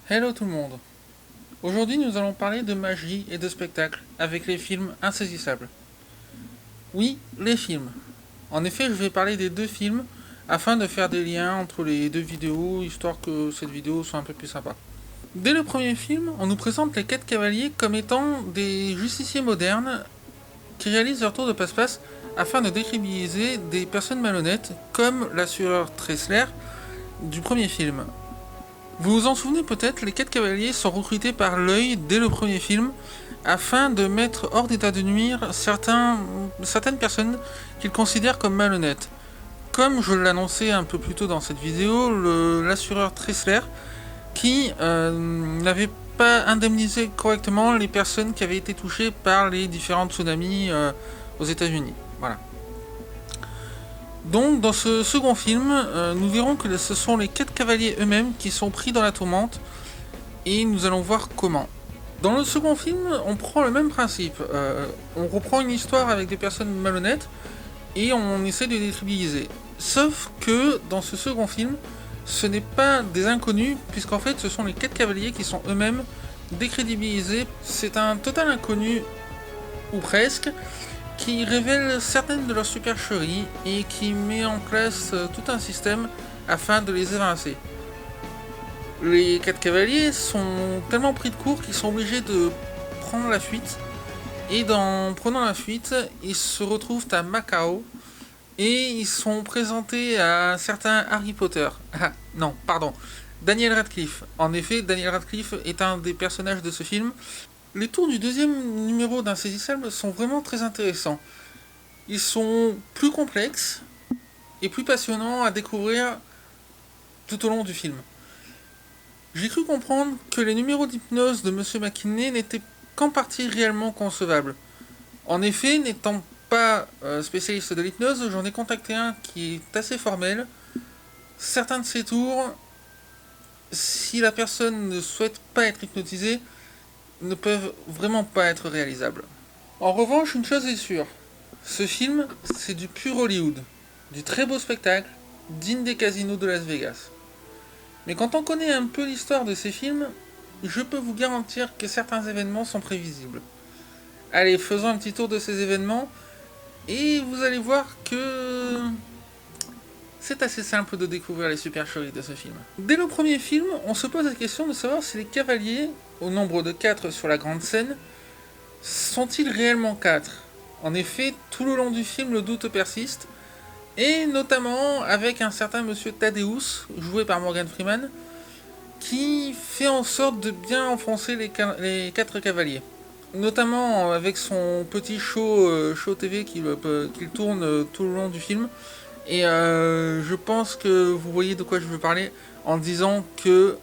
Hello tout le monde. Aujourd'hui nous allons parler de magie et de spectacle avec les films insaisissables. Oui, les films. En effet, je vais parler des deux films afin de faire des liens entre les deux vidéos, histoire que cette vidéo soit un peu plus sympa. Dès le premier film, on nous présente les 4 cavaliers comme étant des justiciers modernes qui réalisent leur tour de passe-passe afin de décriminaliser des personnes malhonnêtes comme l'assureur Tressler du premier film. Vous vous en souvenez peut-être, les 4 cavaliers sont recrutés par l'œil dès le premier film afin de mettre hors d'état de nuire certaines personnes qu'ils considèrent comme malhonnêtes. Comme je l'annonçais un peu plus tôt dans cette vidéo, l'assureur Tressler qui n'avait pas indemnisé correctement les personnes qui avaient été touchées par les différents tsunamis aux États-Unis. Voilà. Donc, dans ce second film, nous verrons que ce sont les 4 cavaliers eux-mêmes qui sont pris dans la tourmente, et nous allons voir comment. Dans le second film, on prend le même principe. On reprend une histoire avec des personnes malhonnêtes, et on essaie de les décrédibiliser. Sauf que, dans ce second film, ce n'est pas des inconnus, puisqu'en fait, ce sont les 4 cavaliers qui sont eux-mêmes décrédibilisés. C'est un total inconnu, ou presque, qui révèle certaines de leurs supercheries et qui met en place tout un système afin de les évincer. Les 4 cavaliers sont tellement pris de court qu'ils sont obligés de prendre la fuite, et en prenant la fuite, ils se retrouvent à Macao et ils sont présentés à un certain Harry Potter. Ah non, pardon, Daniel Radcliffe. En effet, Daniel Radcliffe est un des personnages de ce film. Les tours du deuxième numéro d'Insaisissable sont vraiment très intéressants. Ils sont plus complexes et plus passionnants à découvrir tout au long du film. J'ai cru comprendre que les numéros d'hypnose de Monsieur McKinney n'étaient qu'en partie réellement concevables. En effet, n'étant pas spécialiste de l'hypnose, j'en ai contacté un qui est assez formel. Certains de ces tours, si la personne ne souhaite pas être hypnotisée, ne peuvent vraiment pas être réalisables. En revanche, une chose est sûre, ce film, c'est du pur Hollywood, du très beau spectacle, digne des casinos de Las Vegas. Mais quand on connaît un peu l'histoire de ces films, je peux vous garantir que certains événements sont prévisibles. Allez, faisons un petit tour de ces événements, et vous allez voir que c'est assez simple de découvrir les supercheries de ce film. Dès le premier film, on se pose la question de savoir si les cavaliers, au nombre de 4 sur la grande scène, sont-ils réellement 4 ? En effet, tout le long du film, le doute persiste, et notamment avec un certain monsieur Thaddeus, joué par Morgan Freeman, qui fait en sorte de bien enfoncer les 4 cavaliers. Notamment avec son petit show TV qu'il tourne tout le long du film. Et je pense que vous voyez de quoi je veux parler en disant que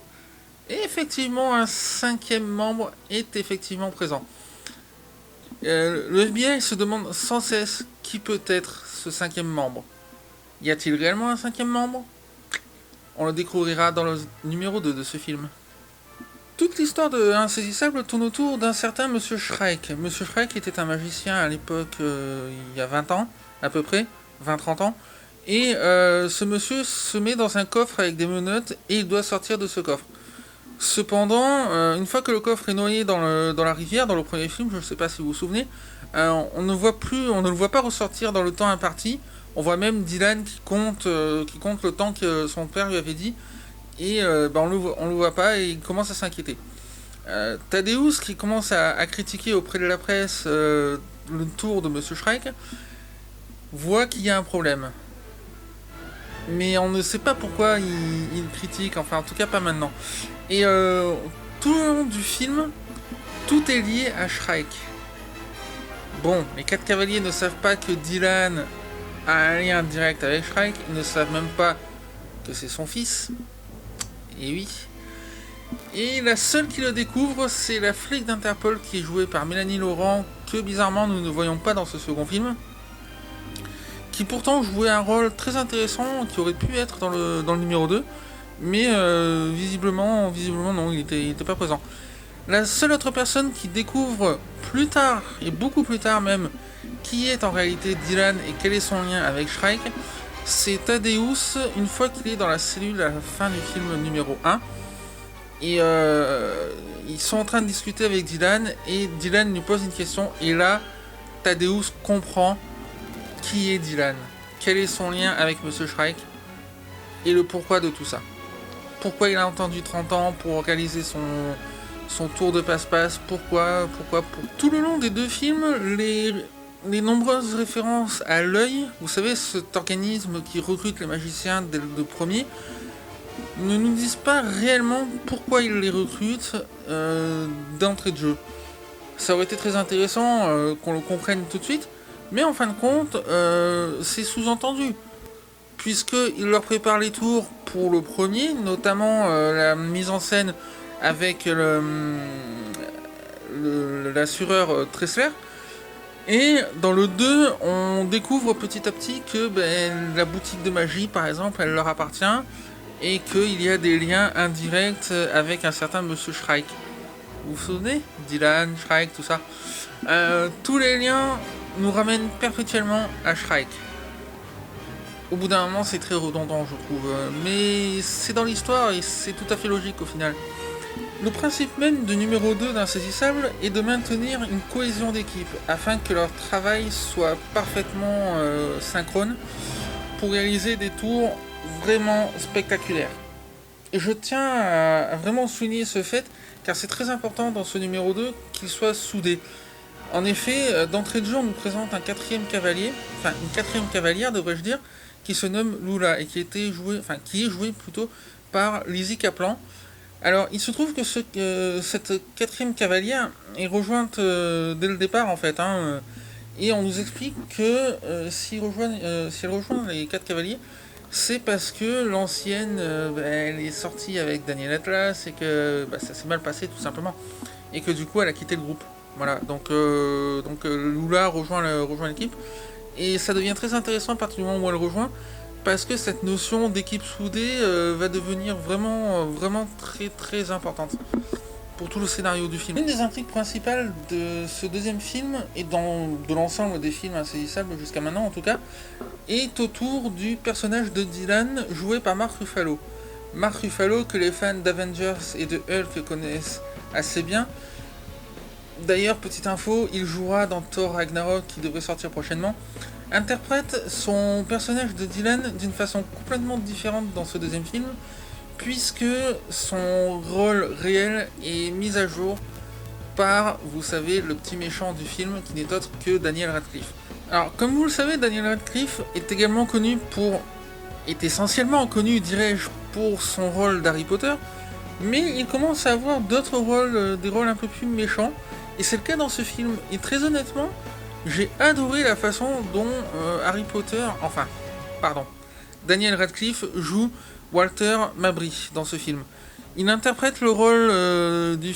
effectivement un 5e membre est effectivement présent. Le FBI se demande sans cesse qui peut être ce 5e membre. Y a-t-il réellement un 5e membre ? On le découvrira dans le numéro 2 de ce film. Toute l'histoire de Insaisissable tourne autour d'un certain Monsieur Shrek. Monsieur Shrek était un magicien à l'époque, il y a 20 ans, à peu près, 20-30 ans. Et ce monsieur se met dans un coffre avec des menottes et il doit sortir de ce coffre. Cependant, une fois que le coffre est noyé dans la rivière, dans le premier film, je ne sais pas si vous vous souvenez, on ne le voit pas ressortir dans le temps imparti. On voit même Dylan qui compte le temps que son père lui avait dit. Et on le voit pas et il commence à s'inquiéter. Thaddeus, qui commence à critiquer auprès de la presse le tour de Monsieur Shrek, voit qu'il y a un problème. Mais on ne sait pas pourquoi il critique, enfin en tout cas pas maintenant. Et tout le long du film, tout est lié à Shrek. Bon, les 4 cavaliers ne savent pas que Dylan a un lien direct avec Shrek, ils ne savent même pas que c'est son fils. Et oui. Et la seule qui le découvre, c'est la flic d'Interpol qui est jouée par Mélanie Laurent, que bizarrement nous ne voyons pas dans ce second film. Qui pourtant jouait un rôle très intéressant, qui aurait pu être dans le numéro 2, mais visiblement non, il était pas présent. La seule autre personne qui découvre plus tard, et beaucoup plus tard même, qui est en réalité Dylan et quel est son lien avec Shrek, c'est Thaddeus, une fois qu'il est dans la cellule à la fin du film numéro 1, Et ils sont en train de discuter avec Dylan, et Dylan lui pose une question, et là, Thaddeus comprend qui est Dylan, quel est son lien avec Monsieur Shrike, et le pourquoi de tout ça. Pourquoi il a entendu 30 ans pour organiser son tour de passe-passe, pourquoi. Tout le long des deux films, les nombreuses références à l'œil, vous savez, cet organisme qui recrute les magiciens dès le premier, ne nous disent pas réellement pourquoi ils les recrutent d'entrée de jeu. Ça aurait été très intéressant qu'on le comprenne tout de suite, mais en fin de compte, c'est sous-entendu. Puisqu'il leur prépare les tours pour le premier, notamment la mise en scène avec l'assureur Tressler. Et dans le 2, on découvre petit à petit que la boutique de magie, par exemple, elle leur appartient, et qu'il y a des liens indirects avec un certain Monsieur Shrike. Vous vous souvenez? Dylan, Shrike, tout ça. Tous les liens nous ramènent perpétuellement à Shrike. Au bout d'un moment, c'est très redondant, je trouve. Mais c'est dans l'histoire et c'est tout à fait logique au final. Le principe même du numéro 2 d'Insaisissable est de maintenir une cohésion d'équipe afin que leur travail soit parfaitement synchrone pour réaliser des tours vraiment spectaculaires. Et je tiens à vraiment souligner ce fait car c'est très important dans ce numéro 2 qu'il soit soudé. En effet, d'entrée de jeu, on nous présente un quatrième cavalier, enfin une quatrième cavalière devrais-je dire, qui se nomme Lula et qui est joué plutôt par Lizzie Kaplan. Alors, il se trouve que cette quatrième cavalière est rejointe dès le départ en fait, et on nous explique que si elle rejoint les quatre cavaliers, c'est parce que l'ancienne, elle est sortie avec Daniel Atlas et que ça s'est mal passé tout simplement, et que du coup elle a quitté le groupe. Voilà, donc Lula rejoint l'équipe. Et ça devient très intéressant à partir du moment où elle rejoint, parce que cette notion d'équipe soudée va devenir vraiment très très importante pour tout le scénario du film. Une des intrigues principales de ce deuxième film, et de l'ensemble des films Insaisissables jusqu'à maintenant en tout cas, est autour du personnage de Dylan joué par Mark Ruffalo. Mark Ruffalo que les fans d'Avengers et de Hulk connaissent assez bien. D'ailleurs, petite info, il jouera dans Thor Ragnarok qui devrait sortir prochainement. Interprète son personnage de Dylan d'une façon complètement différente dans ce deuxième film, puisque son rôle réel est mis à jour par, vous savez, le petit méchant du film qui n'est autre que Daniel Radcliffe. Alors, comme vous le savez, Daniel Radcliffe est essentiellement connu, dirais-je, pour son rôle d'Harry Potter, mais il commence à avoir d'autres rôles, des rôles un peu plus méchants. Et c'est le cas dans ce film. Et très honnêtement, j'ai adoré la façon dont Daniel Radcliffe joue Walter Mabry dans ce film. Il interprète le rôle du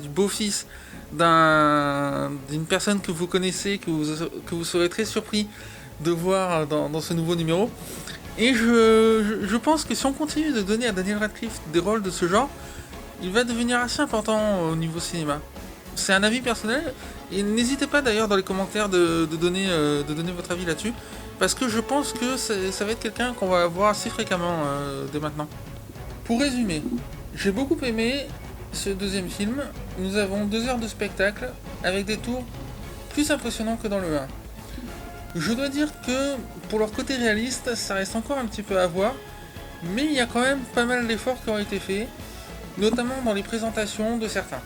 beau-fils d'une personne que vous connaissez, que vous serez très surpris de voir dans ce nouveau numéro. Et je pense que si on continue de donner à Daniel Radcliffe des rôles de ce genre, il va devenir assez important au niveau cinéma. C'est un avis personnel, et n'hésitez pas d'ailleurs dans les commentaires de donner votre avis là-dessus, parce que je pense que ça va être quelqu'un qu'on va voir assez fréquemment dès maintenant. Pour résumer, j'ai beaucoup aimé ce deuxième film. Nous avons 2 heures de spectacle avec des tours plus impressionnants que dans le 1. Je dois dire que pour leur côté réaliste, ça reste encore un petit peu à voir, mais il y a quand même pas mal d'efforts qui ont été faits, notamment dans les présentations de certains.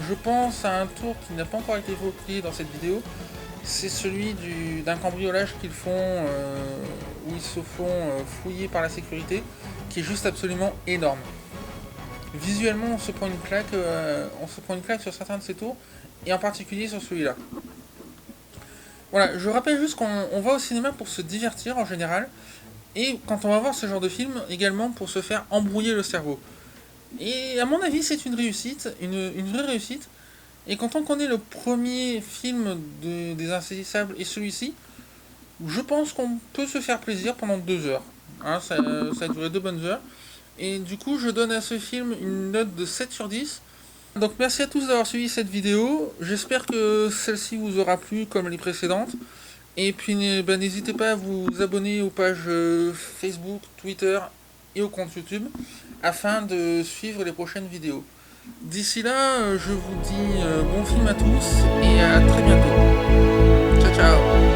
Je pense à un tour qui n'a pas encore été évoqué dans cette vidéo, c'est celui d'un cambriolage qu'ils font, où ils se font fouiller par la sécurité, qui est juste absolument énorme. Visuellement, on se prend une claque sur certains de ces tours, et en particulier sur celui-là. Voilà, je rappelle juste qu'on va au cinéma pour se divertir en général, et quand on va voir ce genre de film, également pour se faire embrouiller le cerveau. Et à mon avis, c'est une réussite, une vraie réussite. Et quand on connaît le premier film des Insaisissables et celui-ci, je pense qu'on peut se faire plaisir pendant 2 heures. Ça a duré 2 bonnes heures. Et du coup, je donne à ce film une note de 7 sur 10. Donc merci à tous d'avoir suivi cette vidéo. J'espère que celle-ci vous aura plu comme les précédentes. Et puis n'hésitez pas à vous abonner aux pages Facebook, Twitter et au compte YouTube. afin de suivre les prochaines vidéos. D'ici là, je vous dis bon film à tous et à très bientôt. Ciao ciao.